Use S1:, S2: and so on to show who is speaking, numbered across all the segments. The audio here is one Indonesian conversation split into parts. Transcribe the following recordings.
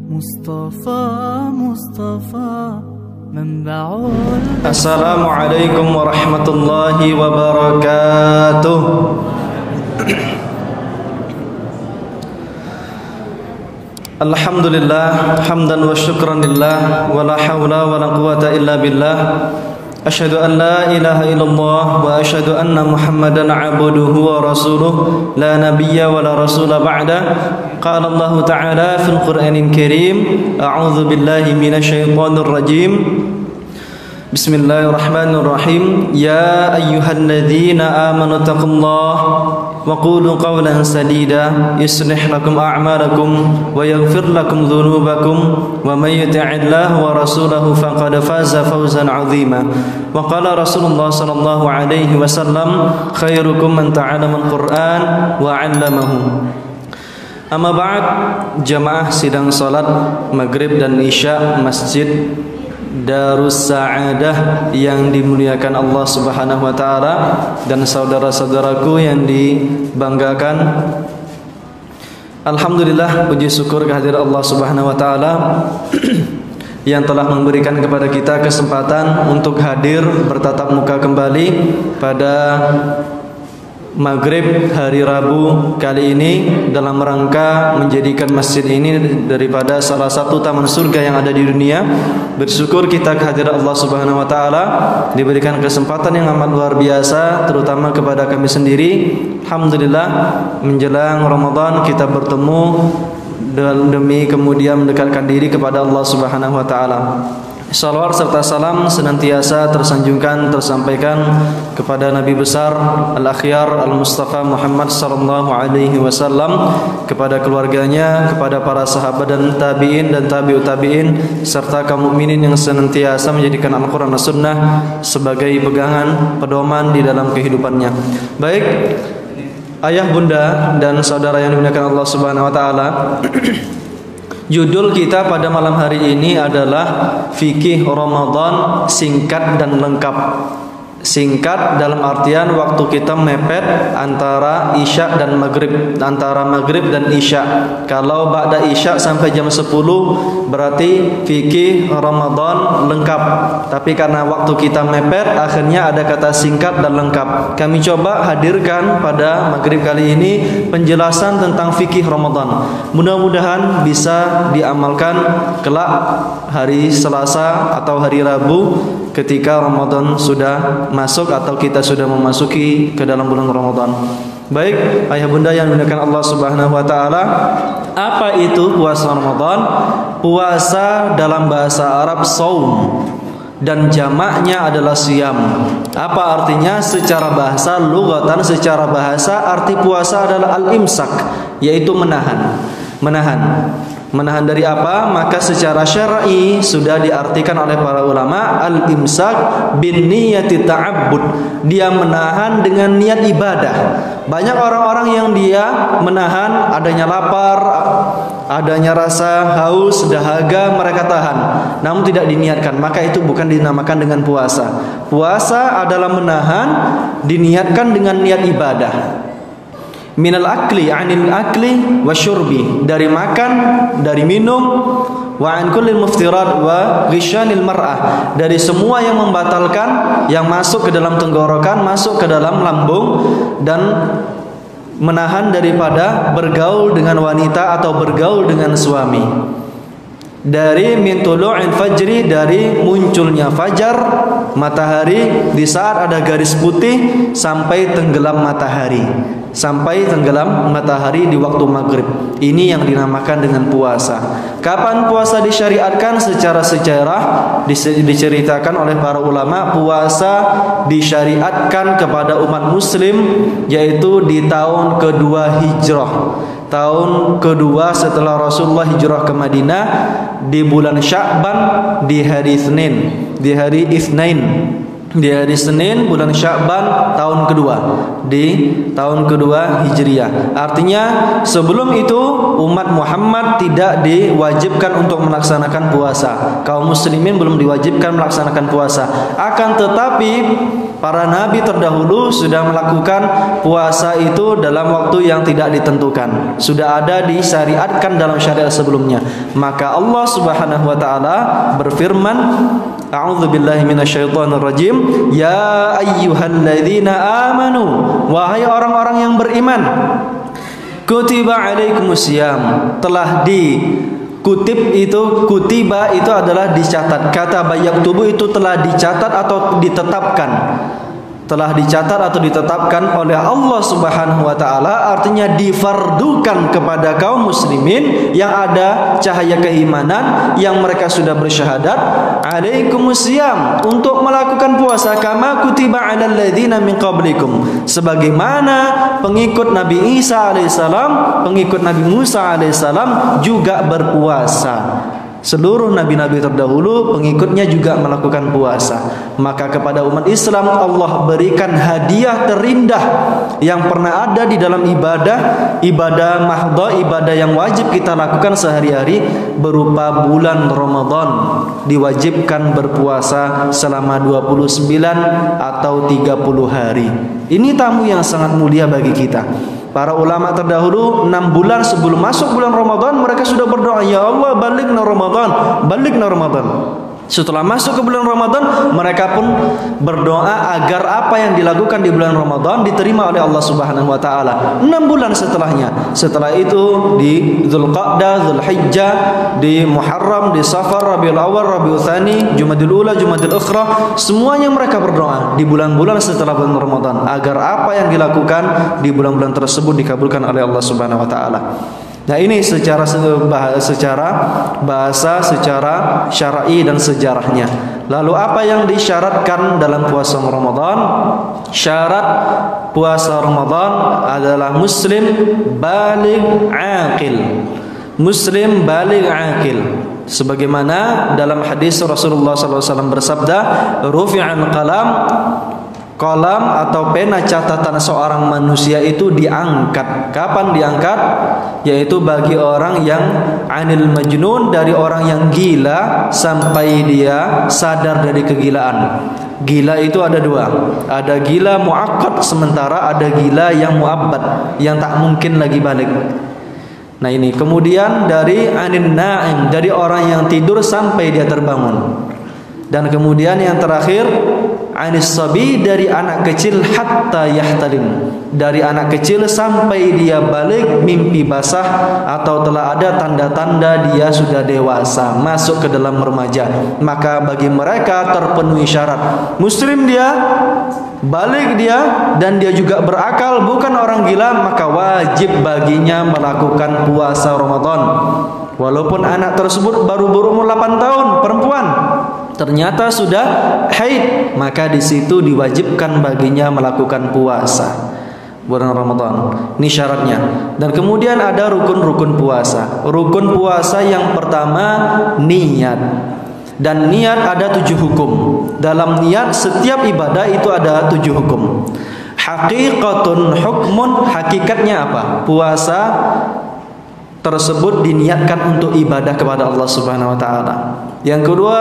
S1: Mustafa Membaul.
S2: Assalamualaikum warahmatullahi wabarakatuh. Alhamdulillah hamdan wa syukran lillah wa la hawla wa la quwata illa billah. Asyhadu an la ilaha illallah wa asyhadu anna Muhammadan abduhu wa rasuluh la nabiyya wa la rasula ba'da. Qala Allah ta'ala fil Qur'anil Karim, a'udzu billahi minasy syaithanir rajim. Bismillahirrahmanirrahim. Ya ayyuhalladzina amanu taqullaha wa qulu qawlan sadida yuslih lakum a'malakum wa yaghfir lakum dhunubakum wa may yuti'illaha wa rasulahu faqad faza fawzan 'azima. Wa qala Rasulullah sallallahu alaihi wasallam, khairukum man ta'allama al-Qur'an wa 'allamahu. Amma ba'd, jamaah sidang salat maghrib dan isya Masjid Darus Sa'adah yang dimuliakan Allah Subhanahu wa taala dan saudara-saudaraku yang dibanggakan. Alhamdulillah, puji syukur kehadirat Allah Subhanahu wa taala yang telah memberikan kepada kita kesempatan untuk hadir bertatap muka kembali pada Maghrib hari Rabu kali ini dalam rangka menjadikan masjid ini daripada salah satu taman surga yang ada di dunia. Bersyukur kita kehadirat Allah Subhanahu wa taala diberikan kesempatan yang amat luar biasa, terutama kepada kami sendiri. Alhamdulillah, menjelang Ramadan kita bertemu demi kemudian mendekatkan diri kepada Allah Subhanahu wa taala. Salawat serta salam senantiasa tersanjungkan, tersampaikan kepada Nabi besar Al-Akhyar Al-Mustafa Muhammad sallallahu alaihi wasallam, kepada keluarganya, kepada para sahabat dan tabi'in dan tabi'ut tabi'in, serta kaum mukminin yang senantiasa menjadikan Al-Quran dan Sunnah sebagai pegangan, pedoman di dalam kehidupannya. Baik, ayah, bunda, dan saudara yang dimuliakan Allah Subhanahu wa taala. Judul kita pada malam hari ini adalah Fikih Ramadan singkat dan lengkap. Singkat dalam artian waktu kita mepet antara isya dan maghrib, antara maghrib dan isya. Kalau ba'da isya sampai jam 10 berarti fikih Ramadan lengkap. Tapi karena waktu kita mepet, akhirnya ada kata singkat dan lengkap. Kami coba hadirkan pada maghrib kali ini penjelasan tentang fikih Ramadan. Mudah-mudahan bisa diamalkan kelak hari Selasa atau hari Rabu ketika Ramadan sudah masuk atau kita sudah memasuki ke dalam bulan Ramadan. Baik, ayah bunda yang dimuliakan Allah Subhanahu wa taala, apa itu puasa Ramadan? Puasa dalam bahasa Arab saum dan jamaknya adalah siyam. Apa artinya secara bahasa lughatan? Secara bahasa arti puasa adalah al-imsak, yaitu menahan. Menahan dari apa? Maka secara syar'i sudah diartikan oleh para ulama, al-imsak bin niyati ta'abbud. Dia menahan dengan niat ibadah. Banyak orang-orang yang dia menahan adanya lapar, adanya rasa haus, dahaga, mereka tahan, namun tidak diniatkan, maka itu bukan dinamakan dengan puasa. Puasa adalah menahan diniatkan dengan niat ibadah. Minal akli, anil akli wa syurbi, dari makan, dari minum, wa an kullil muftirat wa ghisyanil mar'ah, dari semua yang membatalkan, yang masuk ke dalam tenggorokan, masuk ke dalam lambung, dan menahan daripada bergaul dengan wanita atau bergaul dengan suami. Dari min tulu'il fajri, dari munculnya fajar, matahari, di saat ada garis putih sampai tenggelam matahari. Sampai tenggelam matahari di waktu maghrib. Ini yang dinamakan dengan puasa. Kapan puasa disyariatkan? Secara sejarah diceritakan oleh para ulama, puasa disyariatkan kepada umat muslim yaitu di tahun kedua hijrah. Tahun kedua setelah Rasulullah hijrah ke Madinah, di bulan Sya'ban, di hari Itsnin. di hari Senin bulan Sya'ban tahun kedua, di tahun kedua Hijriah. Artinya sebelum itu umat Muhammad tidak diwajibkan untuk melaksanakan puasa. Kaum muslimin belum diwajibkan melaksanakan puasa. Akan tetapi para nabi terdahulu sudah melakukan puasa itu dalam waktu yang tidak ditentukan. Sudah ada disyariatkan dalam syariat sebelumnya. Maka Allah Subhanahu wa taala berfirman, A'udzubillahi minasyaitonirrajim. Ya ayyuhalladzina amanu, wahai orang-orang yang beriman, kutiba alaikumusiyam, telah dikutip itu, kutiba itu adalah dicatat. Kata yaktubu itu telah dicatat atau ditetapkan. Telah dicatat atau ditetapkan oleh Allah Subhanahu wa taala, artinya difardukan kepada kaum muslimin yang ada cahaya keimanan, yang mereka sudah bersyahadat, alaikumusiyam, untuk melakukan puasa, kama kutiba alal ladzina min qablikum, sebagaimana pengikut Nabi Isa alaihissalam, pengikut Nabi Musa alaihissalam juga berpuasa. Seluruh nabi-nabi terdahulu pengikutnya juga melakukan puasa. Maka kepada umat Islam Allah berikan hadiah terindah yang pernah ada di dalam ibadah mahdhah, ibadah yang wajib kita lakukan sehari-hari, berupa bulan Ramadan. Diwajibkan berpuasa selama 29 atau 30 hari. Ini tamu yang sangat mulia bagi kita. Para ulama terdahulu 6 bulan sebelum masuk bulan Ramadan mereka sudah berdoa, ya Allah balighna Ramadan, balighna Ramadan. Setelah masuk ke bulan Ramadan, mereka pun berdoa agar apa yang dilakukan di bulan Ramadan diterima oleh Allah Subhanahu wa taala. 6 bulan setelahnya. Setelah itu di Dzulqa'dah, Dzulhijjah, di Muharram, di Safar, Rabiul Awal, Rabiul Tsani, Jumadil Ula, Jumadil Ukhra, semuanya mereka berdoa di bulan-bulan setelah bulan Ramadan agar apa yang dilakukan di bulan-bulan tersebut dikabulkan oleh Allah Subhanahu wa taala. Nah, ini secara bahasa, secara syar'i dan sejarahnya. Lalu apa yang disyaratkan dalam puasa Ramadan? Syarat puasa Ramadan adalah muslim baligh aqil. Muslim baligh aqil. Sebagaimana dalam hadis Rasulullah SAW bersabda, rufi'al qalam atau pena catatan seorang manusia itu diangkat. Kapan diangkat? Yaitu bagi orang yang anil majnun, dari orang yang gila sampai dia sadar dari kegilaan. Gila itu ada dua. Ada gila muakkad sementara, ada gila yang muabbad, yang tak mungkin lagi balik. Nah ini. Kemudian dari anil na'im, dari orang yang tidur sampai dia terbangun. Dan kemudian yang terakhir anis sabi, dari anak kecil hatta yahtalim, dari anak kecil sampai dia balik mimpi basah atau telah ada tanda-tanda dia sudah dewasa, masuk ke dalam remaja. Maka bagi mereka terpenuhi syarat. Muslim dia, balik dia, dan dia juga berakal, bukan orang gila, maka wajib baginya melakukan puasa Ramadan. Walaupun anak tersebut baru berumur 8 tahun, perempuan, ternyata sudah haid, maka di situ diwajibkan baginya melakukan puasa bulan Ramadan. Ini syaratnya. Dan kemudian ada rukun-rukun puasa. Rukun puasa yang pertama niat. Dan niat ada 7 hukum. Dalam niat setiap ibadah itu ada 7 hukum. Haqiqatun hukmun, hakikatnya apa? Puasa tersebut diniatkan untuk ibadah kepada Allah Subhanahu wa taala. Yang kedua,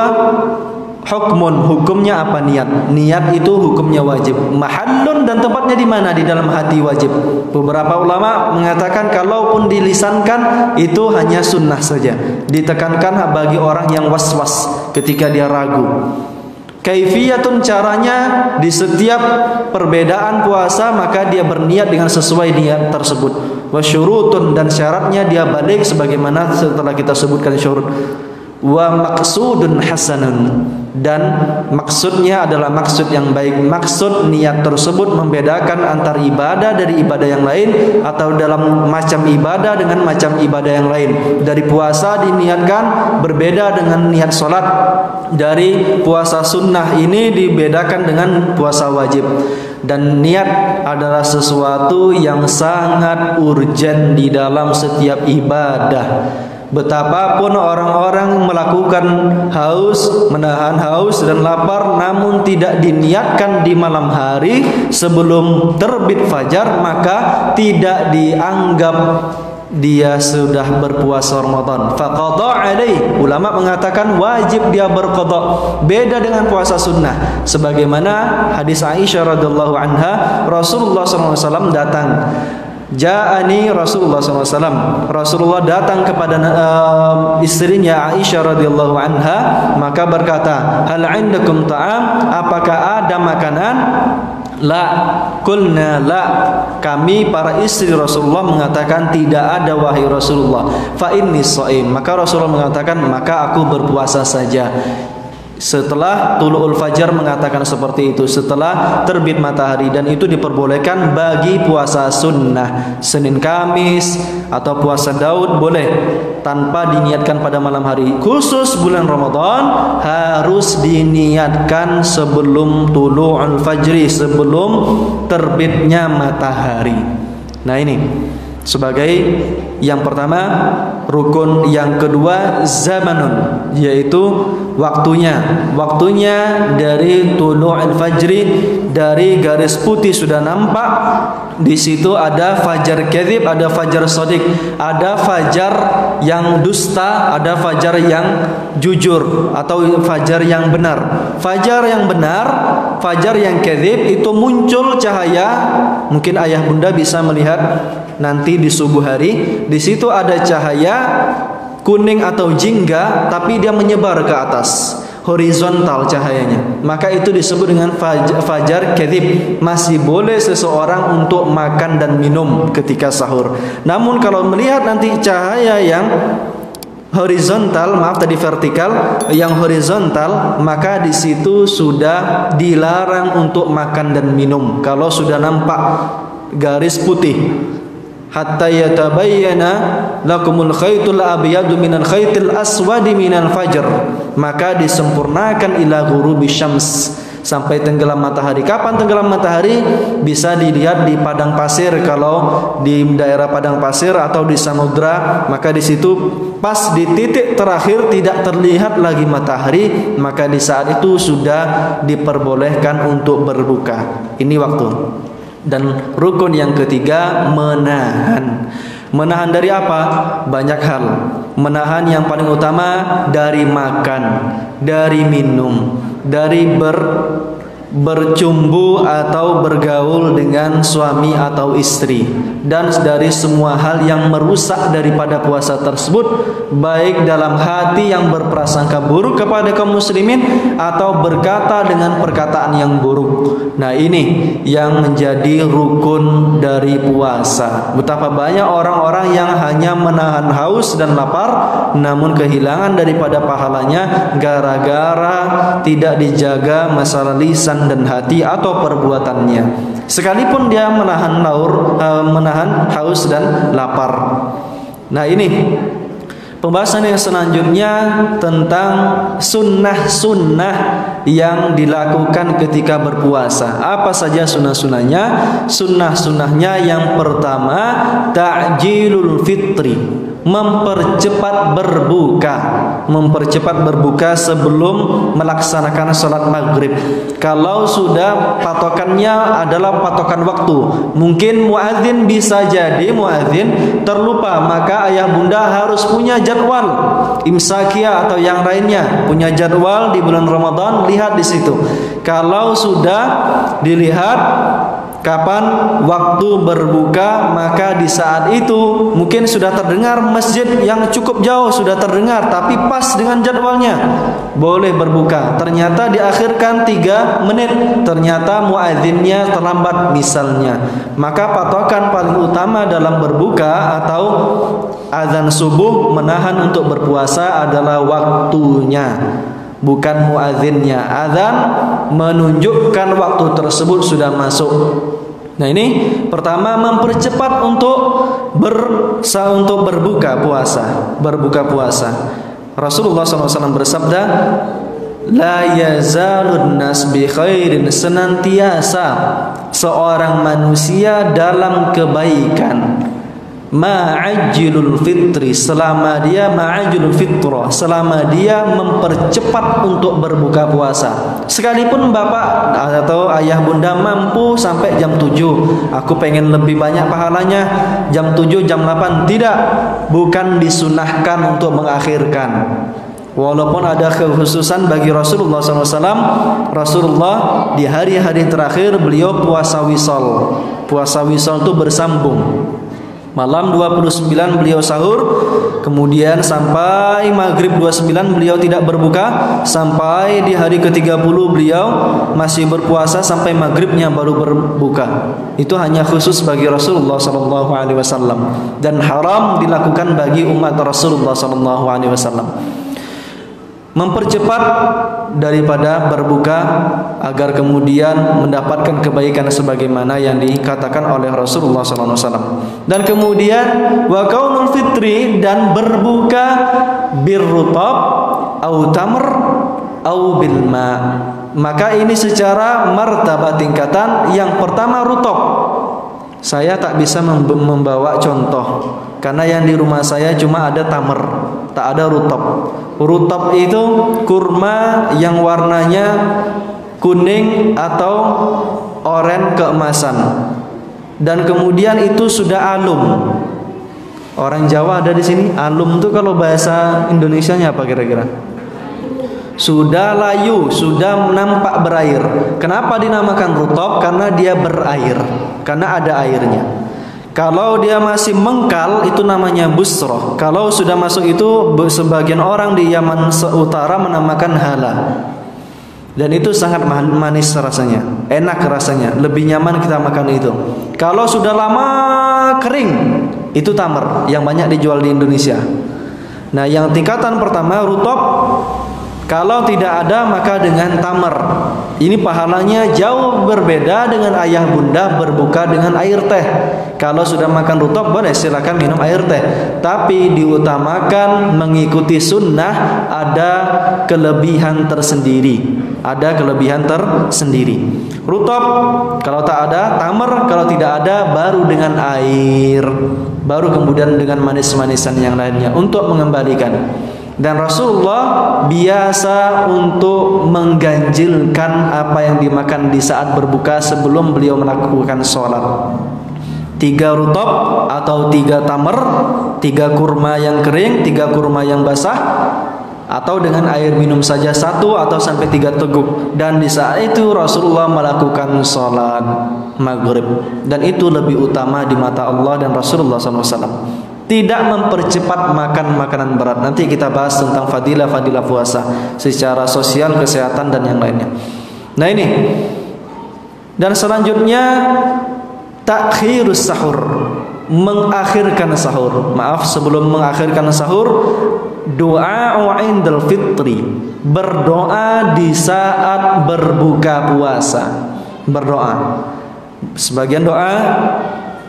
S2: hukmun, hukumnya apa? Niat. Niat itu hukumnya wajib. Mahallun, dan tempatnya di mana? Di dalam hati wajib. Beberapa ulama mengatakan kalaupun dilisankan itu hanya sunnah saja. Ditekankan bagi orang yang was-was ketika dia ragu. Kaifiyatun, caranya di setiap perbedaan puasa maka dia berniat dengan sesuai niat tersebut. Wasyurutun, dan syaratnya dia balik sebagaimana setelah kita sebutkan syurut. Wa maksudun hasanun, dan maksudnya adalah maksud yang baik. Maksud niat tersebut membedakan antara ibadah dari ibadah yang lain, atau dalam macam ibadah dengan macam ibadah yang lain. Dari puasa diniatkan berbeda dengan niat sholat. Dari puasa sunnah ini dibedakan dengan puasa wajib. Dan niat adalah sesuatu yang sangat urgen di dalam setiap ibadah. Betapapun orang-orang melakukan haus, menahan haus dan lapar, namun tidak diniatkan di malam hari sebelum terbit fajar, maka tidak dianggap dia sudah berpuasa Ramadan. Faqada alaih, ulama mengatakan wajib dia berqada. Beda dengan puasa sunnah. Sebagaimana hadis Aisyah radhiyallahu anha, Rasulullah SAW datang. Ja'ani Rasulullah SAW. Rasulullah datang kepada istrinya Aisyah radhiyallahu anha, maka berkata, hal indakum ta'am, apakah ada makanan? La, kulna la, kami para istri Rasulullah mengatakan tidak ada wahai Rasulullah. Fa inni shaim, maka Rasulullah mengatakan maka aku berpuasa saja. Setelah tulu'ul fajar mengatakan seperti itu, setelah terbit matahari, dan itu diperbolehkan bagi puasa sunnah Senin Kamis atau puasa Daud boleh tanpa diniatkan pada malam hari. Khusus bulan Ramadan harus diniatkan sebelum tulu'ul fajri, sebelum terbitnya matahari. Nah ini sebagai yang pertama. Rukun yang kedua zamanun, yaitu waktunya. Waktunya dari tulu'ul fajri, dari garis putih sudah nampak. Di situ ada fajar kadzib, ada fajar shadiq, ada fajar yang dusta, ada fajar yang jujur atau fajar yang benar. Fajar yang benar, fajar yang kadzib itu muncul cahaya. Mungkin ayah bunda bisa melihat nanti di subuh hari. Di situ ada cahaya kuning atau jingga, tapi dia menyebar ke atas, horizontal cahayanya. Maka itu disebut dengan fajar kadzib. Masih boleh seseorang untuk makan dan minum ketika sahur. Namun kalau melihat nanti cahaya yang horizontal, maaf tadi vertikal, yang horizontal, maka di situ sudah dilarang untuk makan dan minum. Kalau sudah nampak garis putih, hatta yatabayyana lakumul khaytul abyadu minal khaytil aswadi minal fajr, maka disempurnakan ila ghurubi syams, sampai tenggelam matahari. Kapan tenggelam matahari? Bisa dilihat di padang pasir. Kalau di daerah padang pasir atau di samudra, maka di situ pas di titik terakhir tidak terlihat lagi matahari, maka di saat itu sudah diperbolehkan untuk berbuka. Ini waktu. Dan rukun yang ketiga menahan. Menahan dari apa? Banyak hal. Menahan yang paling utama dari makan, dari minum, dari bercumbu atau bergaul dengan suami atau istri, dan dari semua hal yang merusak daripada puasa tersebut, baik dalam hati yang berprasangka buruk kepada kaum muslimin atau berkata dengan perkataan yang buruk. Nah ini yang menjadi rukun dari puasa. Betapa banyak orang-orang yang hanya menahan haus dan lapar, namun kehilangan daripada pahalanya gara-gara tidak dijaga masalah lisan dan hati atau perbuatannya. Sekalipun dia menahan haus dan lapar. Nah ini pembahasan yang selanjutnya tentang sunnah-sunnah yang dilakukan ketika berpuasa. Apa saja sunnah-sunnahnya? Sunnah-sunnahnya yang pertama, ta'jilul fitri, mempercepat berbuka sebelum melaksanakan sholat maghrib. Kalau sudah patokannya adalah patokan waktu, mungkin muadzin bisa jadi muadzin terlupa, maka ayah bunda harus punya jadwal imsakiyah atau yang lainnya, punya jadwal di bulan Ramadan, lihat di situ. Kalau sudah dilihat kapan waktu berbuka, maka di saat itu mungkin sudah terdengar masjid yang cukup jauh, sudah terdengar tapi pas dengan jadwalnya, boleh berbuka. Ternyata diakhirkan 3 menit, ternyata muadzinnya terlambat misalnya, maka patokan paling utama dalam berbuka atau azan subuh menahan untuk berpuasa adalah waktunya, bukan muadzinnya. Azan menunjukkan waktu tersebut sudah masuk. Nah ini pertama, mempercepat untuk berbuka puasa. Rasulullah SAW bersabda, la yazalun nas bi khairin, senantiasa seorang manusia dalam kebaikan. ma'ajilul fitri, selama dia ma'ajilul fitrah, selama dia mempercepat untuk berbuka puasa. Sekalipun bapak atau ayah bunda mampu sampai jam 7, aku pengen lebih banyak pahalanya jam 7, jam 8, tidak, bukan disunahkan untuk mengakhirkan. Walaupun ada kekhususan bagi Rasulullah SAW, Rasulullah di hari-hari terakhir beliau puasa wisal. Puasa wisal itu bersambung. Malam 29 beliau sahur, kemudian sampai maghrib 29 beliau tidak berbuka, sampai di hari ke-30 beliau masih berpuasa sampai maghribnya baru berbuka. Itu hanya khusus bagi Rasulullah SAW dan haram dilakukan bagi umat Rasulullah SAW. Mempercepat daripada berbuka agar kemudian mendapatkan kebaikan sebagaimana yang dikatakan oleh Rasulullah SAW. Dan kemudian wa kaunul fitri, dan berbuka birrutab au tamr au bil ma. Maka ini secara martabat tingkatan. Yang pertama rutab. Saya tak bisa membawa contoh karena yang di rumah saya cuma ada tamr, tak ada rutab. Rutab itu kurma yang warnanya kuning atau oranye keemasan, dan kemudian itu sudah alum. Orang Jawa ada di sini. Alum itu kalau bahasa Indonesianya apa kira-kira? Sudah layu, sudah nampak berair. Kenapa dinamakan rutab? Karena dia berair, karena ada airnya. Kalau dia masih mengkal itu namanya busroh. Kalau sudah masuk itu, sebagian orang di Yaman Utara menamakan hala. Dan itu sangat manis rasanya, enak rasanya, lebih nyaman kita makan itu. Kalau sudah lama kering, itu tamar yang banyak dijual di Indonesia. Nah, yang tingkatan pertama rutab. Kalau tidak ada maka dengan tamar. Ini pahalanya jauh berbeda dengan ayah bunda berbuka dengan air teh. Kalau sudah makan rutab boleh silakan minum air teh, tapi diutamakan mengikuti sunnah, ada kelebihan tersendiri. Ada kelebihan tersendiri. Rutab kalau tak ada, tamar kalau tidak ada, baru dengan air, baru kemudian dengan manis-manisan yang lainnya untuk mengembalikan. Dan Rasulullah biasa untuk mengganjilkan apa yang dimakan di saat berbuka sebelum beliau melakukan sholat. 3 rutab atau 3 tamar, 3 kurma yang kering, 3 kurma yang basah, atau dengan air minum saja 1 atau sampai 3 teguk. Dan di saat itu Rasulullah melakukan sholat maghrib, dan itu lebih utama di mata Allah dan Rasulullah SAW. Tidak mempercepat makan makanan berat. Nanti kita bahas tentang fadilah-fadilah puasa secara sosial, kesehatan dan yang lainnya. Nah ini. Dan selanjutnya takhirus sahur, mengakhirkan sahur. Maaf, sebelum mengakhirkan sahur, doa indal fitri, berdoa di saat berbuka puasa. Berdoa. Sebagian doa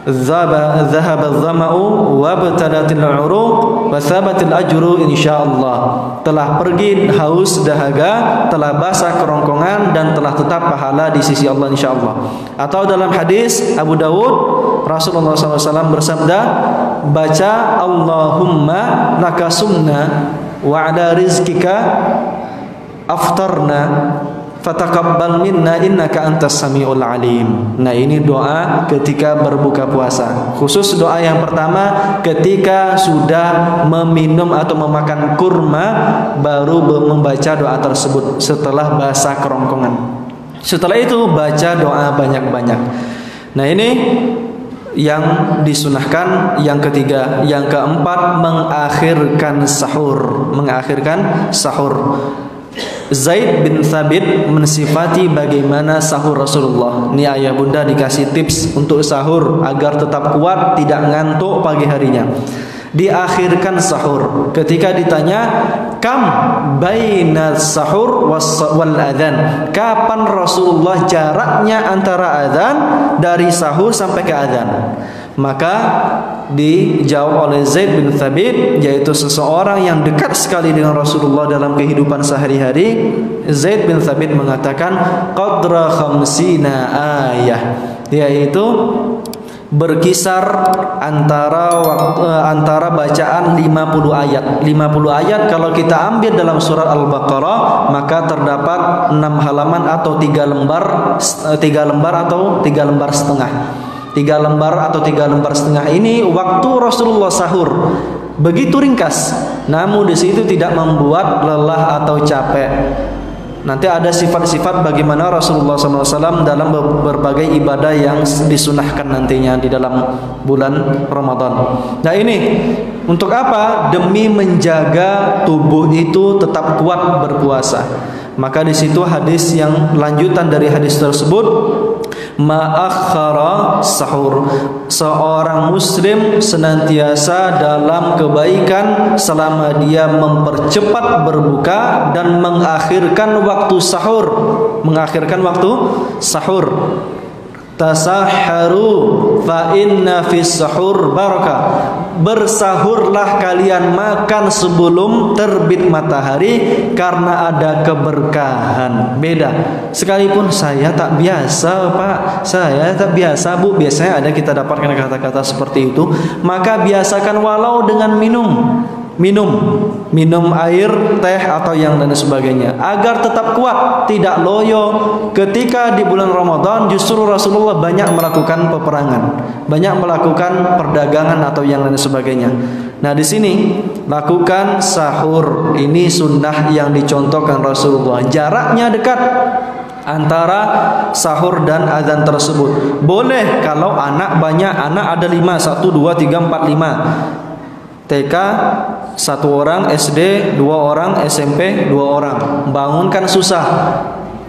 S2: Dhahaba dhama'u wabtalatil 'uruq wa thabatil ajru insyaallah. Telah pergi haus dahaga, telah basah kerongkongan, dan telah tetap pahala di sisi Allah insyaallah. Atau dalam hadis Abu Dawud, Rasulullah SAW bersabda, baca Allahumma laka sumna wa ala rizkika aftarna fataqabbal minna innaka antas samiul alim. Nah, ini doa ketika berbuka puasa. Khusus doa yang pertama ketika sudah meminum atau memakan kurma, baru membaca doa tersebut setelah basah kerongkongan. Setelah itu baca doa banyak-banyak. Nah, ini yang disunahkan. Yang ketiga, yang keempat, mengakhirkan sahur. Mengakhirkan sahur. Zaid bin Thabit mensifati bagaimana sahur Rasulullah. Ini ayah bunda dikasih tips untuk sahur agar tetap kuat, tidak ngantuk pagi harinya. Diakhirkan sahur. Ketika ditanya, kam baina sahur wal adzan, kapan Rasulullah jaraknya antara adzan, dari sahur sampai ke adzan? Maka dijawab oleh Zaid bin Thabit, yaitu seseorang yang dekat sekali dengan Rasulullah dalam kehidupan sehari-hari. Zaid bin Thabit mengatakan qadra khamsina ayah, yaitu berkisar antara bacaan 50 ayat. 50 ayat kalau kita ambil dalam surat Al-Baqarah maka terdapat 6 halaman atau 3 lembar atau 3 lembar setengah. 3 lembar atau 3 lembar setengah ini waktu Rasulullah sahur. Begitu ringkas, namun di situ tidak membuat lelah atau capek. Nanti ada sifat-sifat bagaimana Rasulullah SAW dalam berbagai ibadah yang disunahkan nantinya di dalam bulan Ramadan. Nah ini untuk apa? Demi menjaga tubuh itu tetap kuat berpuasa. Maka di situ hadis yang lanjutan dari hadis tersebut, ma'akhara sahur, seorang muslim senantiasa dalam kebaikan selama dia mempercepat berbuka dan mengakhirkan waktu sahur. Tasahharu fa inna fis sahur barakah. Bersahurlah kalian, makan sebelum terbit matahari karena ada keberkahan. Beda. Sekalipun saya tak biasa, Pak, saya tak biasa, Bu, biasanya ada kita dapatkan kata-kata seperti itu, maka biasakan walau dengan minum air, teh atau yang lain sebagainya agar tetap kuat, tidak loyo. Ketika di bulan Ramadan justru Rasulullah banyak melakukan peperangan, banyak melakukan perdagangan atau yang lain sebagainya. Nah di sini lakukan sahur, ini sunnah yang dicontohkan Rasulullah. Jaraknya dekat antara sahur dan azan tersebut. Boleh kalau anak banyak, anak ada 5, 1, 2, 3, 4, 5. TK 1 orang, SD 2 orang, SMP 2 orang. Bangun kan susah.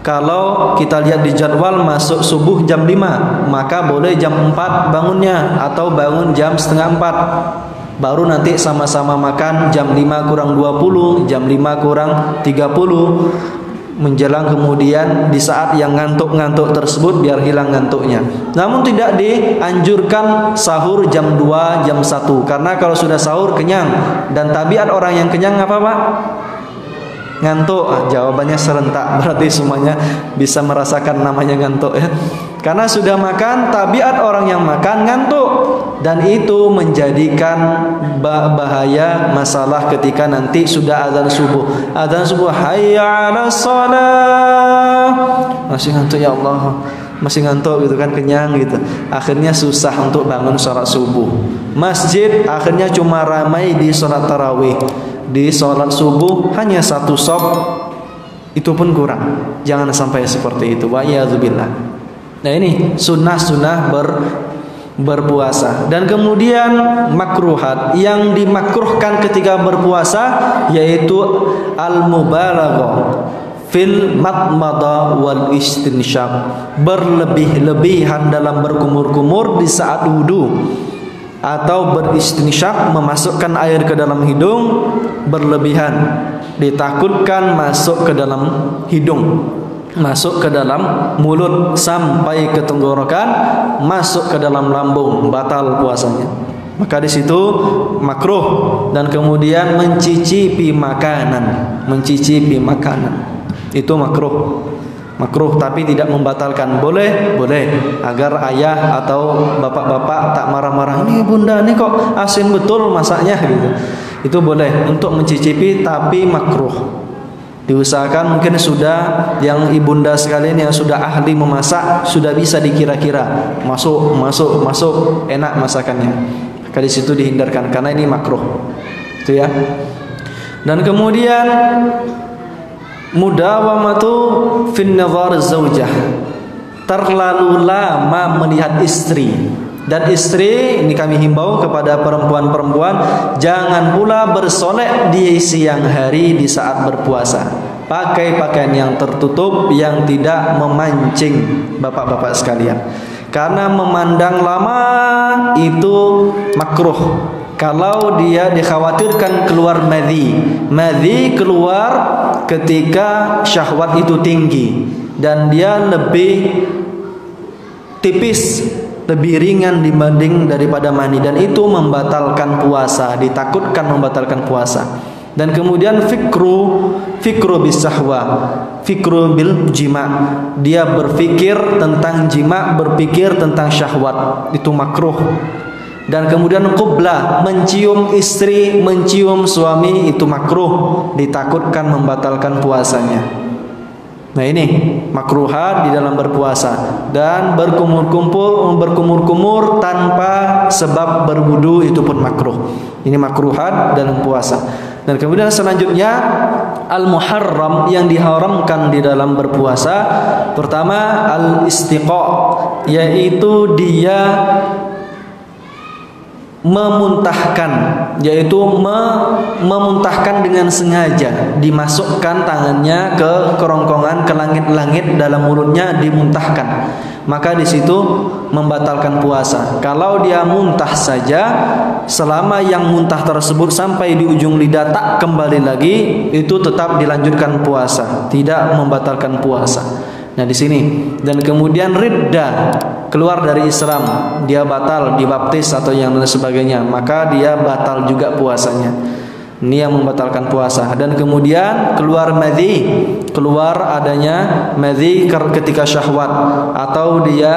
S2: Kalau kita lihat di jadwal masuk subuh jam 5, maka boleh jam 4 bangunnya atau bangun jam setengah 4. Baru nanti sama-sama makan jam 5 kurang 20, jam 5 kurang 30. Menjelang kemudian di saat yang ngantuk-ngantuk tersebut biar hilang ngantuknya. Namun tidak dianjurkan sahur jam 2, jam 1 karena kalau sudah sahur kenyang, dan tabiat orang yang kenyang apa, Pak? Ngantuk. Jawabannya serentak, berarti semuanya bisa merasakan namanya ngantuk ya. Karena sudah makan, tabiat orang yang makan ngantuk, dan itu menjadikan bahaya masalah ketika nanti sudah azan subuh. Azan subuh, hayya 'alas shalah. Masih ngantuk, ya Allah. Masih ngantuk gitu kan, kenyang gitu. Akhirnya susah untuk bangun sholat subuh. Masjid akhirnya cuma ramai di sholat tarawih. Di sholat subuh hanya 1 shop, itu pun kurang. Jangan sampai seperti itu. Wa iyadzubillah. Nah ini sunnah-sunnah berpuasa. Dan kemudian makruhat, yang dimakruhkan ketika berpuasa yaitu al-mubalaghah fil madmada wal istinsyaq, berlebih-lebihan dalam berkumur-kumur di saat wudu, atau beristinsyaq, memasukkan air ke dalam hidung berlebihan, ditakutkan masuk ke dalam hidung, masuk ke dalam mulut sampai ke tenggorokan, masuk ke dalam lambung, batal puasanya. Maka di situ makruh. Dan kemudian mencicipi makanan, itu makruh tapi tidak membatalkan. Boleh agar ayah atau bapak-bapak tak marah-marah, ini bunda ini kok asin betul masaknya gitu. Itu boleh untuk mencicipi, tapi makruh. Diusahakan mungkin sudah yang ibunda sekalian yang sudah ahli memasak, sudah bisa dikira-kira masuk enak masakannya. Maka di situ dihindarkan karena ini makruh. Itu ya. Dan kemudian mudawamatu fin nazar zaujah, terlalu lama melihat istri. Dan istri ini kami himbau kepada perempuan-perempuan, jangan pula bersolek di siang hari di saat berpuasa. Pakai pakaian yang tertutup yang tidak memancing, bapak-bapak sekalian. Karena memandang lama itu makruh. Kalau dia dikhawatirkan keluar madhi keluar ketika syahwat itu tinggi dan dia lebih tipis, lebih ringan dibanding daripada mani, dan itu membatalkan puasa, ditakutkan membatalkan puasa. Dan kemudian fikru bisahwa, fikru bil jima, dia berpikir tentang jima, berpikir tentang syahwat, itu makruh. Dan kemudian qublah, mencium istri, mencium suami, itu makruh, ditakutkan membatalkan puasanya. Nah ini makruhat di dalam berpuasa. Dan berkumur-kumur tanpa sebab berwudu, itu pun makruh. Ini makruhat dalam puasa. Dan kemudian selanjutnya al-muharram, yang diharamkan di dalam berpuasa. Pertama al-istiqa, yaitu dia memuntahkan, yaitu memuntahkan dengan sengaja, dimasukkan tangannya ke kerongkongan, ke langit-langit dalam mulutnya, dimuntahkan, maka di situ membatalkan puasa. Kalau dia muntah saja, selama yang muntah tersebut sampai di ujung lidah tak kembali lagi, itu tetap dilanjutkan puasa, tidak membatalkan puasa. Nah di sini, dan kemudian riddah, keluar dari Islam, dia batal, dibaptis atau yang lain sebagainya, maka dia batal juga puasanya. Ini yang membatalkan puasa. Dan kemudian keluar madhi, keluar adanya madhi ketika syahwat, atau dia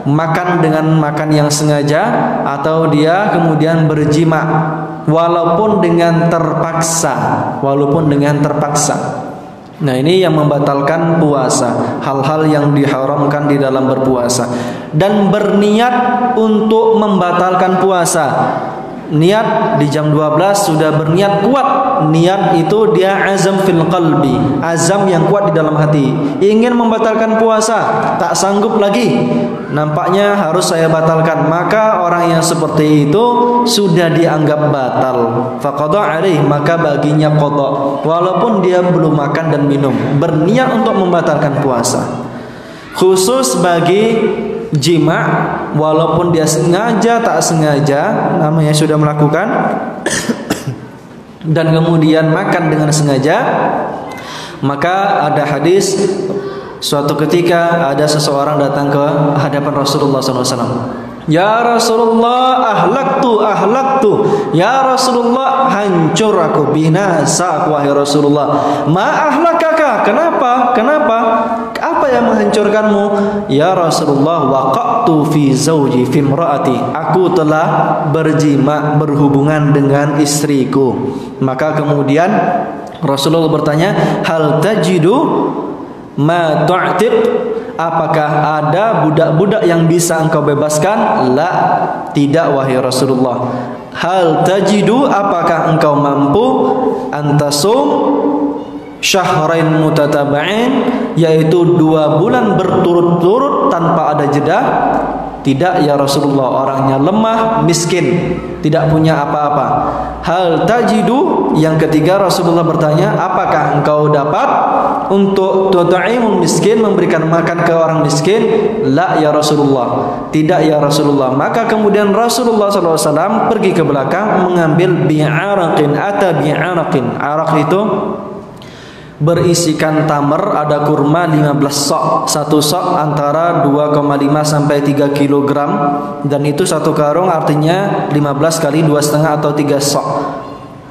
S2: makan dengan makan yang sengaja, atau dia kemudian berjima walaupun dengan terpaksa, Nah ini yang membatalkan puasa, hal-hal yang diharamkan di dalam berpuasa. Dan berniat untuk membatalkan puasa, niat di jam 12 sudah berniat kuat, niat itu dia azam fil qalbi, azam yang kuat di dalam hati, ingin membatalkan puasa, tak sanggup lagi, nampaknya harus saya batalkan, maka orang yang seperti itu sudah dianggap batal, faqada alaih, maka baginya qada, walaupun dia belum makan dan minum, berniat untuk membatalkan puasa. Khusus bagi jima, walaupun dia sengaja tak sengaja, namanya sudah melakukan dan kemudian makan dengan sengaja, maka ada hadis, suatu ketika ada seseorang datang ke hadapan Rasulullah SAW. Ya Rasulullah, ahlaktu, ya Rasulullah, hancur aku, binasa aku, wahai Rasulullah. Ma ahlakaka, kenapa? Apa yang menghancurkanmu? Ya Rasulullah, waqa'tu fi zawji, fi imraati, aku telah berjima, berhubungan dengan istriku. Maka kemudian Rasulullah bertanya, hal tajidu ma tu'tiq, apakah ada budak-budak yang bisa engkau bebaskan? La, tidak wahai Rasulullah. Hal tajidu, apakah engkau mampu antasum syahrain mutataba'in, yaitu 2 bulan berturut-turut tanpa ada jeda? Tidak ya Rasulullah, orangnya lemah, miskin, tidak punya apa-apa. Hal tajidu, yang ketiga Rasulullah bertanya, apakah engkau dapat untuk tut'imul miskin, memberikan makan ke orang miskin? La ya Rasulullah, tidak ya Rasulullah. Maka kemudian Rasulullah SAW pergi ke belakang mengambil bi'araqin, ata bi'araqin. Arak itu berisikan tamar, ada kurma 15 sok, satu sok antara 2,5 sampai 3 kilogram, dan itu satu karung, artinya 15 kali 2,5 atau 3 sok.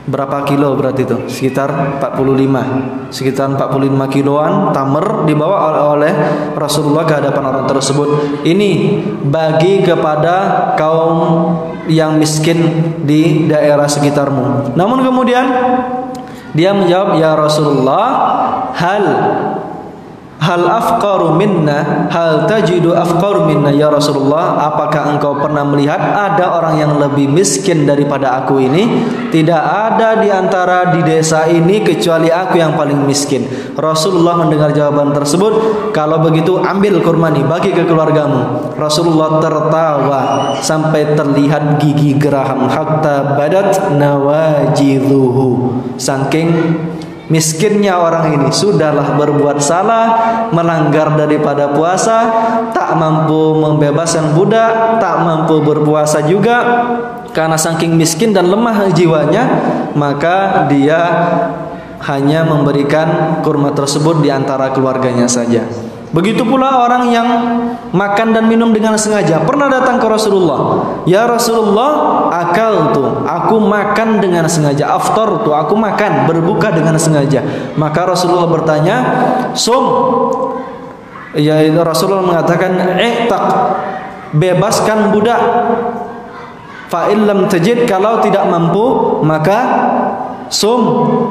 S2: Berapa kilo berarti itu? Sekitar 45 kiloan tamar dibawa oleh Rasulullah ke hadapan orang tersebut. Ini bagi kepada kaum yang miskin di daerah sekitarmu. Namun kemudian dia menjawab, ya Rasulullah, hal afqaru minna, hal tajidu afqaru minna ya Rasulullah, apakah engkau pernah melihat ada orang yang lebih miskin daripada aku ini? Tidak ada di antara di desa ini kecuali aku yang paling miskin. Rasulullah mendengar jawaban tersebut, kalau begitu ambil kurma ini, bagi ke keluargamu. Rasulullah tertawa sampai terlihat gigi geraham, hatta badat nawajidhuhu, saking miskinnya orang ini. Sudahlah berbuat salah, melanggar daripada puasa, tak mampu membebaskan budak, tak mampu berpuasa juga, karena saking miskin dan lemah jiwanya, maka dia hanya memberikan kurma tersebut di antara keluarganya saja. Begitu pula orang yang makan dan minum dengan sengaja. Pernah datang ke Rasulullah, "Ya Rasulullah, akaltu, aku makan dengan sengaja. Aftartu, aku makan, berbuka dengan sengaja." Maka Rasulullah bertanya, "Sum." Ya, Rasulullah mengatakan, "I'taq, bebaskan budak. Fa illam tajid, kalau tidak mampu maka sum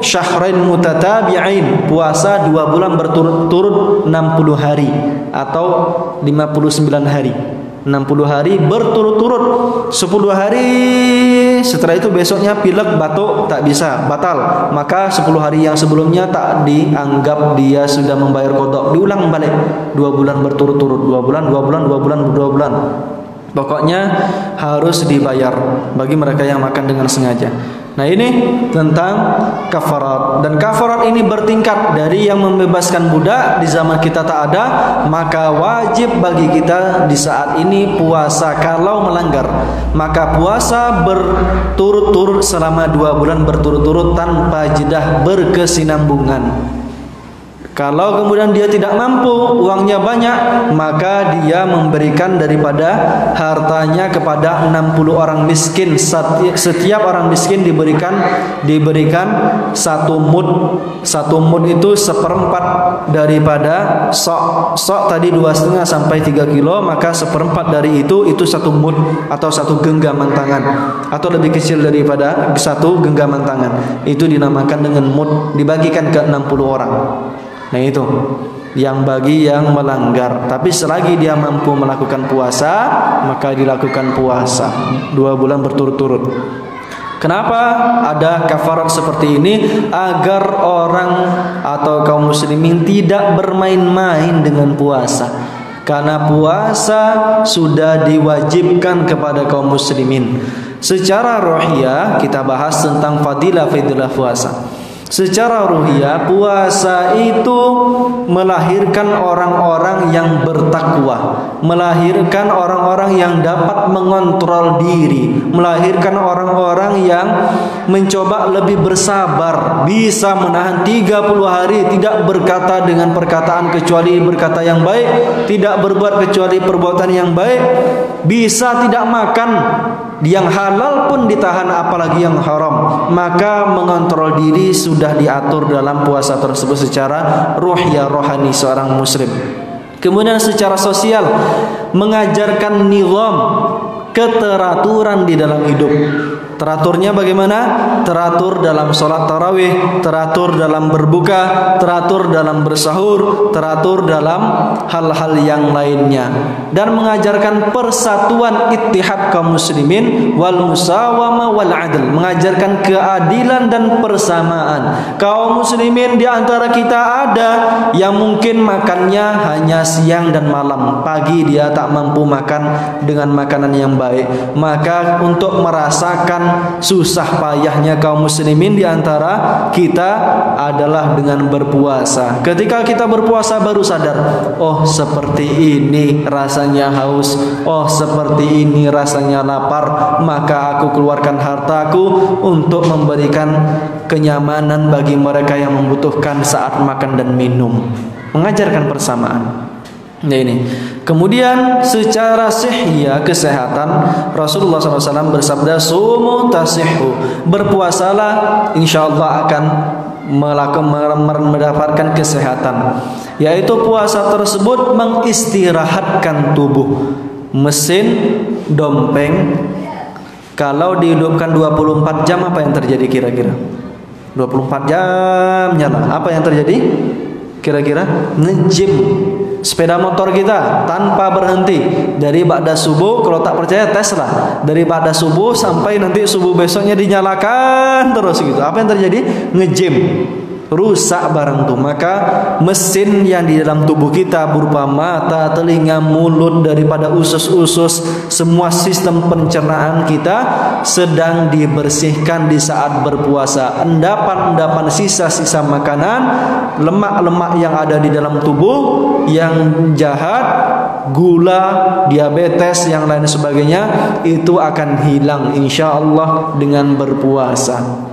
S2: syahrain mutatabi'ain, puasa 2 bulan berturut-turut 60 hari atau 59 hari. 60 hari berturut-turut, 10 hari setelah itu besoknya pilek, batuk, tak bisa, batal. Maka 10 hari yang sebelumnya tak dianggap dia sudah membayar qada. Diulang balik 2 bulan berturut-turut, 2 bulan, 2 bulan, 2 bulan, 2 bulan. Pokoknya harus dibayar bagi mereka yang makan dengan sengaja. Nah, ini tentang kafarat, dan kafarat ini bertingkat. Dari yang membebaskan budak di zaman kita tak ada, maka wajib bagi kita di saat ini puasa. Kalau melanggar, maka puasa berturut-turut selama 2 bulan berturut-turut tanpa jeda, berkesinambungan. Kalau kemudian dia tidak mampu, uangnya banyak, maka dia memberikan daripada hartanya kepada 60 orang miskin. Setiap orang miskin diberikan 1 mud. 1 mud itu 1/4 daripada sok. Sok tadi 2,5 sampai 3 kilo, maka 1/4 dari itu 1 mud atau 1 genggaman tangan, atau lebih kecil daripada 1 genggaman tangan. Itu dinamakan dengan mud, dibagikan ke 60 orang. Nah, itu yang bagi yang melanggar. Tapi selagi dia mampu melakukan puasa, maka dilakukan puasa 2 bulan berturut-turut. Kenapa ada kafarat seperti ini? Agar orang atau kaum muslimin tidak bermain-main dengan puasa. Karena puasa sudah diwajibkan kepada kaum muslimin. Secara rohiyah kita bahas tentang fadilah puasa. Secara ruhiyah, puasa itu melahirkan orang-orang yang bertakwa, melahirkan orang-orang yang dapat mengontrol diri, melahirkan orang-orang yang mencoba lebih bersabar, bisa menahan 30 hari tidak berkata dengan perkataan kecuali berkata yang baik, tidak berbuat kecuali perbuatan yang baik, bisa tidak makan yang halal pun ditahan, apalagi yang haram. Maka mengontrol diri sudah diatur dalam puasa tersebut secara ruhiyah, rohani seorang muslim. Kemudian secara sosial, mengajarkan nizam, keteraturan di dalam hidup. Teraturnya bagaimana? Teratur dalam sholat tarawih, teratur dalam berbuka, teratur dalam bersahur, teratur dalam hal-hal yang lainnya. Dan mengajarkan persatuan ittihad kaum muslimin, wal musawama wal adl, mengajarkan keadilan dan persamaan. Kaum muslimin di antara kita ada yang mungkin makannya hanya siang dan malam, pagi dia tak mampu makan dengan makanan yang baik. Maka untuk merasakan susah payahnya kaum muslimin di antara kita adalah dengan berpuasa. Ketika kita berpuasa baru sadar, oh seperti ini rasanya haus, oh seperti ini rasanya lapar, maka aku keluarkan hartaku untuk memberikan kenyamanan bagi mereka yang membutuhkan saat makan dan minum. Mengajarkan persamaan. Nah, ini. Kemudian secara sihiyah, kesehatan, Rasulullah SAW bersabda, sumu tasihhu, berpuasalah insyaallah akan mendapatkan kesehatan. Yaitu puasa tersebut mengistirahatkan tubuh. Mesin dompeng kalau dihidupkan 24 jam apa yang terjadi kira-kira? 24 jam nyala. Apa yang terjadi? Kira-kira nge-gym sepeda motor kita tanpa berhenti dari ba'da subuh. Kalau tak percaya tes lah, dari ba'da subuh sampai nanti subuh besoknya dinyalakan terus gitu. Apa yang terjadi? Nge-gym, rusak barang tuh. Maka mesin yang di dalam tubuh kita berupa mata, telinga, mulut, daripada usus-usus, semua sistem pencernaan kita sedang dibersihkan di saat berpuasa. Endapan-endapan sisa-sisa makanan, lemak-lemak yang ada di dalam tubuh yang jahat, gula, diabetes, yang lain sebagainya, itu akan hilang insyaallah dengan berpuasa.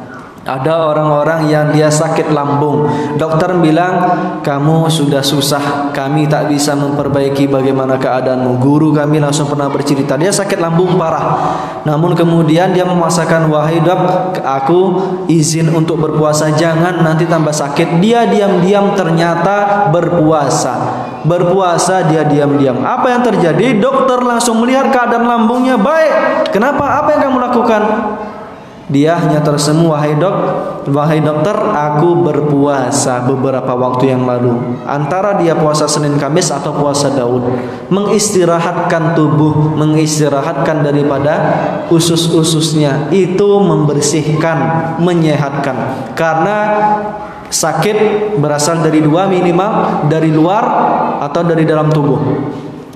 S2: Ada orang-orang yang dia sakit lambung. Dokter bilang, kamu sudah susah, kami tak bisa memperbaiki bagaimana keadaanmu. Guru kami langsung pernah bercerita, dia sakit lambung parah. Namun kemudian dia memaksakan, wahai dok, aku izin untuk berpuasa, jangan nanti tambah sakit. Dia diam-diam ternyata berpuasa. Berpuasa dia diam-diam. Apa yang terjadi? Dokter langsung melihat keadaan lambungnya baik. Kenapa? Apa yang kamu lakukan? Dia hanya tersenyum, wahai dokter, aku berpuasa beberapa waktu yang lalu. Antara dia puasa Senin Kamis atau puasa Daud, mengistirahatkan tubuh, mengistirahatkan daripada usus-ususnya, itu membersihkan, menyehatkan. Karena sakit berasal dari dua minimal, dari luar atau dari dalam tubuh.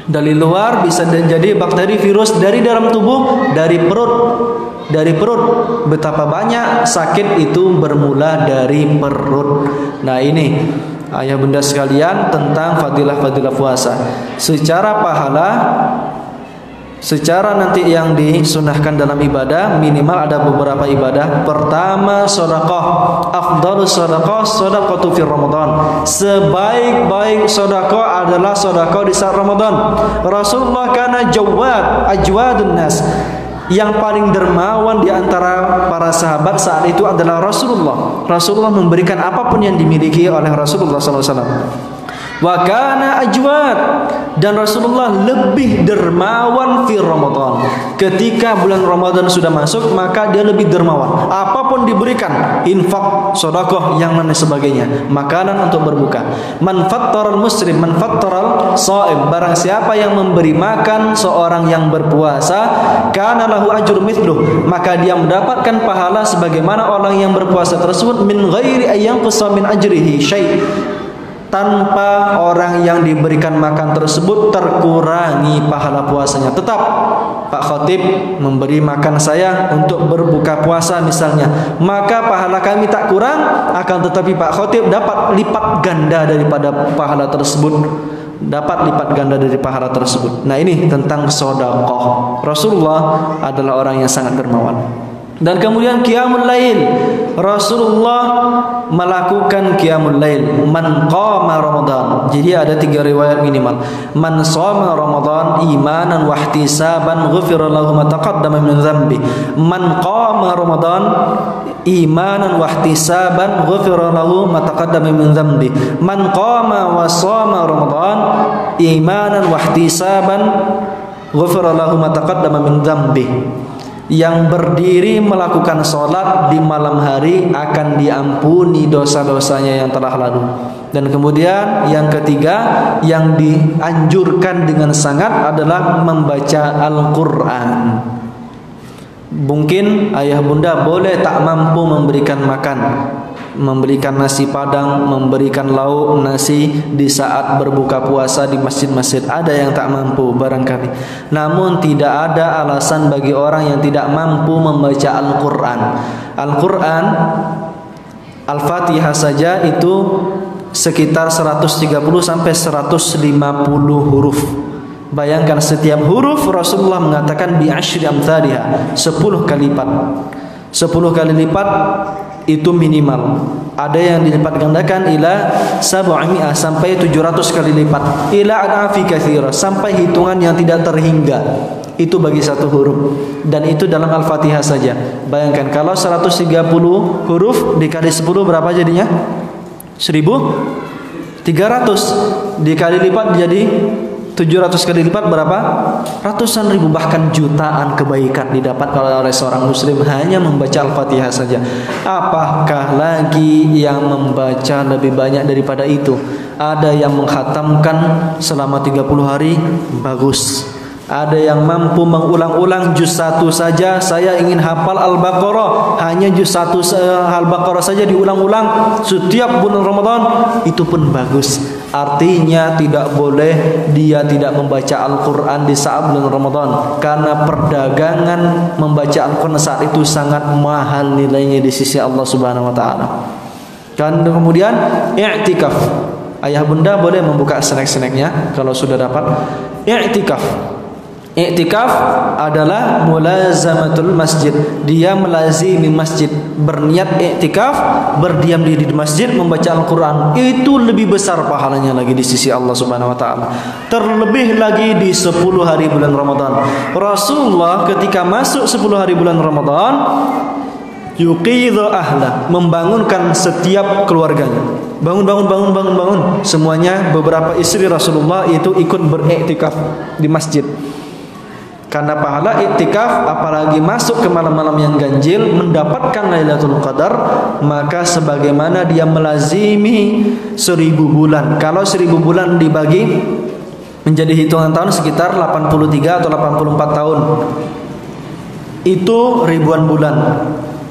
S2: Dari luar bisa jadi bakteri, virus, dari dalam tubuh, dari perut. Dari perut. Betapa banyak sakit itu bermula dari perut. Nah ini ayah bunda sekalian tentang fadilah-fadilah puasa. Secara pahala, secara nanti yang disunahkan dalam ibadah, minimal ada beberapa ibadah. Pertama, sedekah. Afdhalus sedekah sedekatu fi Ramadan. Sebaik-baik sedekah adalah sedekah di saat Ramadan. Rasulullah kana jawad, ajwadun nas. Yang paling dermawan di antara para sahabat saat itu adalah Rasulullah. Rasulullah memberikan apapun yang dimiliki oleh Rasulullah SAW. Wa kana ajwad, dan Rasulullah lebih dermawan fi Ramadan. Ketika bulan Ramadan sudah masuk, maka dia lebih dermawan. Apapun diberikan, infak, sedekah, yang lain sebagainya, makanan untuk berbuka. Man fattaral muslim, man fattaral shaim, barang siapa yang memberi makan seorang yang berpuasa, kana lahu ajru mithluh, maka dia mendapatkan pahala sebagaimana orang yang berpuasa tersebut, min ghairi ayyanqusa min ajrihi syai', tanpa orang yang diberikan makan tersebut terkurangi pahala puasanya. Tetap Pak Khotib memberi makan saya untuk berbuka puasa misalnya, maka pahala kami tak kurang, akan tetapi Pak Khotib dapat lipat ganda daripada pahala tersebut, dapat lipat ganda dari pahala tersebut. Nah ini tentang sedekah. Rasulullah adalah orang yang sangat dermawan. Dan kemudian qiyamul lail, Rasulullah melakukan qiyamul lail. Man qama Ramadan, jadi ada 3 riwayat minimal. Man shoma Ramadan imanan wa ihtisaban ghufira lahu ma taqaddama min dhanbi. Man qama Ramadan imanan wa ihtisaban ghufira lahu ma taqaddama min dhanbi. Man qama wa shoma Ramadan imanan wa ihtisaban ghufira lahu ma taqaddama min dhanbi. Yang berdiri melakukan sholat di malam hari akan diampuni dosa-dosanya yang telah lalu. Dan kemudian yang ketiga yang dianjurkan dengan sangat adalah membaca Al-Quran. Mungkin ayah bunda boleh tak mampu memberikan makan, memberikan nasi padang, memberikan lauk nasi di saat berbuka puasa di masjid-masjid. Ada yang tak mampu barangkali. Namun tidak ada alasan bagi orang yang tidak mampu membaca Al-Quran. Al-Quran, Al-Fatihah saja itu sekitar 130 sampai 150 huruf. Bayangkan setiap huruf Rasulullah mengatakan bi asyri amthaliha, 10 kali lipat. 10 kali lipat itu minimal. Ada yang dilipat gandakan ila 700 sampai 700 kali lipat. Ila ad'afi katsira, sampai hitungan yang tidak terhingga. Itu bagi satu huruf. Dan itu dalam Al-Fatihah saja. Bayangkan kalau 130 huruf dikali 10 berapa jadinya? 1300 dikali lipat jadi 700 kali lipat berapa? Ratusan ribu bahkan jutaan kebaikan didapat oleh seorang muslim hanya membaca Al-Fatihah saja. Apakah lagi yang membaca lebih banyak daripada itu? Ada yang mengkhatamkan selama 30 hari, bagus. Ada yang mampu mengulang-ulang juz 1 saja. Saya ingin hafal Al-Baqarah, hanya juz 1 Al-Baqarah saja diulang-ulang setiap bulan Ramadan, itu pun bagus. Artinya tidak boleh dia tidak membaca Al-Quran di saat bulan Ramadan, karena perdagangan membaca Al-Quran saat itu sangat mahal nilainya di sisi Allah Subhanahu wa taala. Dan kemudian i'tikaf. Ayah bunda boleh membuka snack-snacknya kalau sudah dapat. I'tikaf. I'tikaf adalah mulazamatul masjid. Dia melazimi masjid, berniat i'tikaf, berdiam diri di masjid membaca Al-Qur'an. Itu lebih besar pahalanya lagi di sisi Allah Subhanahu wa taala. Terlebih lagi di 10 hari bulan Ramadan. Rasulullah ketika masuk 10 hari bulan Ramadan, yuqidhu ahla, membangunkan setiap keluarganya. Bangun. Semuanya, beberapa istri Rasulullah itu ikut beriktikaf di masjid. Karena pahala iktikaf, apalagi masuk ke malam-malam yang ganjil, mendapatkan Lailatul Qadar, maka sebagaimana dia melazimi 1000 bulan. Kalau 1000 bulan dibagi menjadi hitungan tahun sekitar 83 atau 84 tahun. Itu ribuan bulan.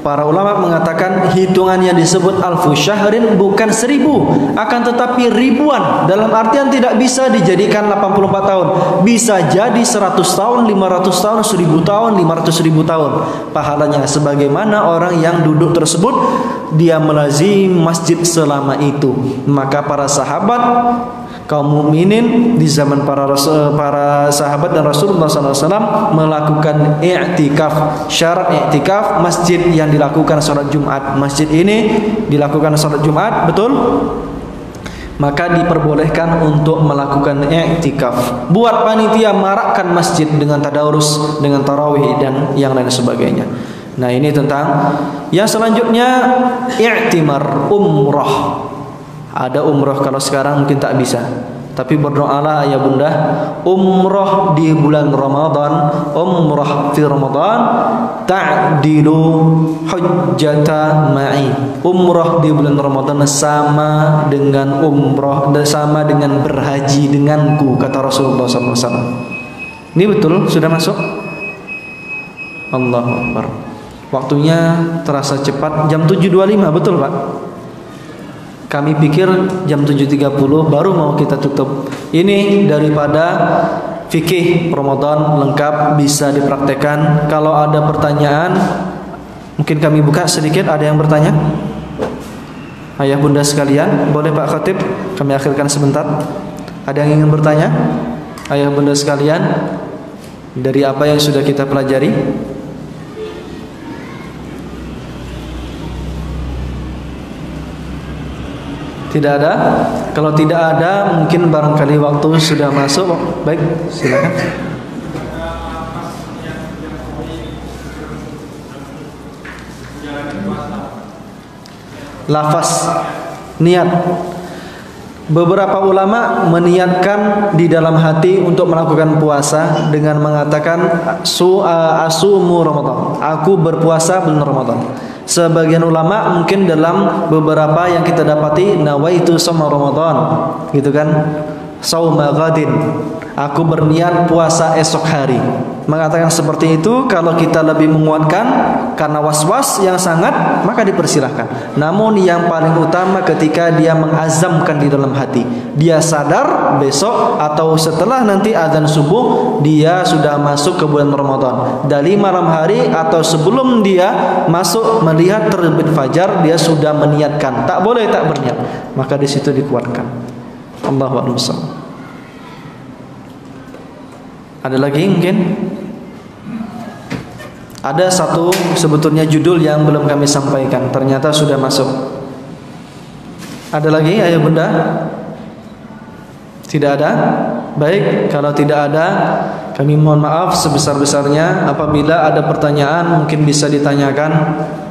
S2: Para ulama mengatakan hitungannya disebut alfu syahrin, bukan 1000, akan tetapi ribuan. Dalam artian tidak bisa dijadikan 84 tahun. Bisa jadi 100 tahun, 500 tahun, 1000 tahun, 500.000 tahun. Pahalanya sebagaimana orang yang duduk tersebut dia melazim masjid selama itu. Maka para sahabat, kaum mukminin di zaman para sahabat dan Rasulullah SAW melakukan i'tikaf. Syarat i'tikaf masjid yang dilakukan salat Jumat. Masjid ini dilakukan salat Jumat, betul? Maka diperbolehkan untuk melakukan i'tikaf. Buat panitia marakkan masjid dengan tadarus, dengan tarawih dan yang lain sebagainya. Nah, ini tentang yang selanjutnya i'timar, umrah. Ada umrah, kalau sekarang mungkin tak bisa, tapi berdoalah ayah bunda, umrah di bulan Ramadan, umrah fi Ramadan ta'dilu hujjata ma'i. Umrah di bulan Ramadan sama dengan umrah, sama dengan berhaji denganku, kata Rasulullah SAW. Ini betul, sudah masuk? Allahu Akbar. Waktunya terasa cepat, jam 7.25, betul Pak? Kami pikir jam 7.30 baru mau kita tutup. Ini daripada fikih Ramadan lengkap, bisa dipraktekkan. Kalau ada pertanyaan, mungkin kami buka sedikit. Ada yang bertanya? Ayah bunda sekalian, boleh Pak Khatib kami akhirkan sebentar. Ada yang ingin bertanya? Ayah bunda sekalian, dari apa yang sudah kita pelajari? Tidak ada? Kalau tidak ada, mungkin barangkali waktu sudah masuk. Baik, silakan. Lafaz niat. Beberapa ulama meniatkan di dalam hati untuk melakukan puasa dengan mengatakan asumu Ramadan. Aku berpuasa bulan Ramadan. Sebagian ulama mungkin dalam beberapa yang kita dapati nawaitu shauma Ramadan, gitu kan? Shauma ghadin. Aku berniat puasa esok hari. Mengatakan seperti itu, kalau kita lebih menguatkan karena was-was yang sangat, maka dipersilahkan. Namun yang paling utama ketika dia mengazamkan di dalam hati, dia sadar besok atau setelah nanti azan subuh dia sudah masuk ke bulan Ramadan. Dari malam hari atau sebelum dia masuk melihat terbit fajar, dia sudah meniatkan. Tak boleh tak berniat. Maka di situ dikuatkan. Allahu a'lam. Ada lagi mungkin? Ada satu sebetulnya judul yang belum kami sampaikan, ternyata sudah masuk. Ada lagi ayah bunda? Tidak ada? Baik, kalau tidak ada, kami mohon maaf sebesar-besarnya. Apabila ada pertanyaan mungkin bisa ditanyakan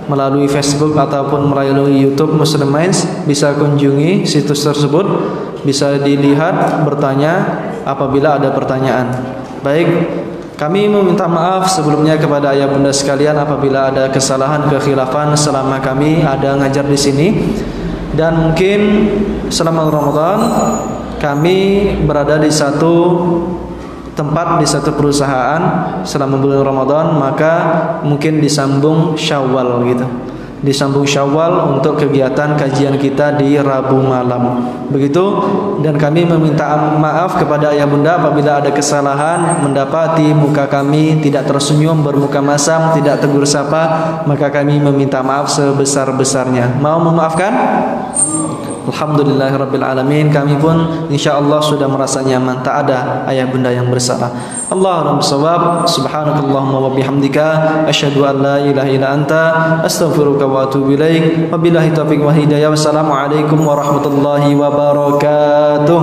S2: melalui Facebook ataupun melalui YouTube Muslim Minds. Bisa kunjungi situs tersebut, bisa dilihat, bertanya apabila ada pertanyaan. Baik, kami meminta maaf sebelumnya kepada ayah bunda sekalian apabila ada kesalahan kekhilafan selama kami ada ngajar di sini. Dan mungkin selama Ramadan kami berada di satu tempat, di satu perusahaan selama bulan Ramadan, maka mungkin disambung Syawal gitu. Disambung Syawal untuk kegiatan kajian kita di Rabu malam. Begitu, dan kami meminta maaf kepada ayah bunda apabila ada kesalahan, mendapati muka kami tidak tersenyum, bermuka masam, tidak tegur sapa, maka kami meminta maaf sebesar-besarnya. Mau memaafkan? Alhamdulillah. Alhamdulillahirabbil alamin. Kami pun insyaallah sudah merasa nyaman, tak ada ayah bunda yang bersalah. Allahumma shawab. Subhanakallahumma wa bihamdika asyhadu an la ilaha illa anta astaghfiruka wa atubu ilaik. Wabillahi taufiq wa hidayah. Wassalamualaikum warahmatullahi wabarakatuh.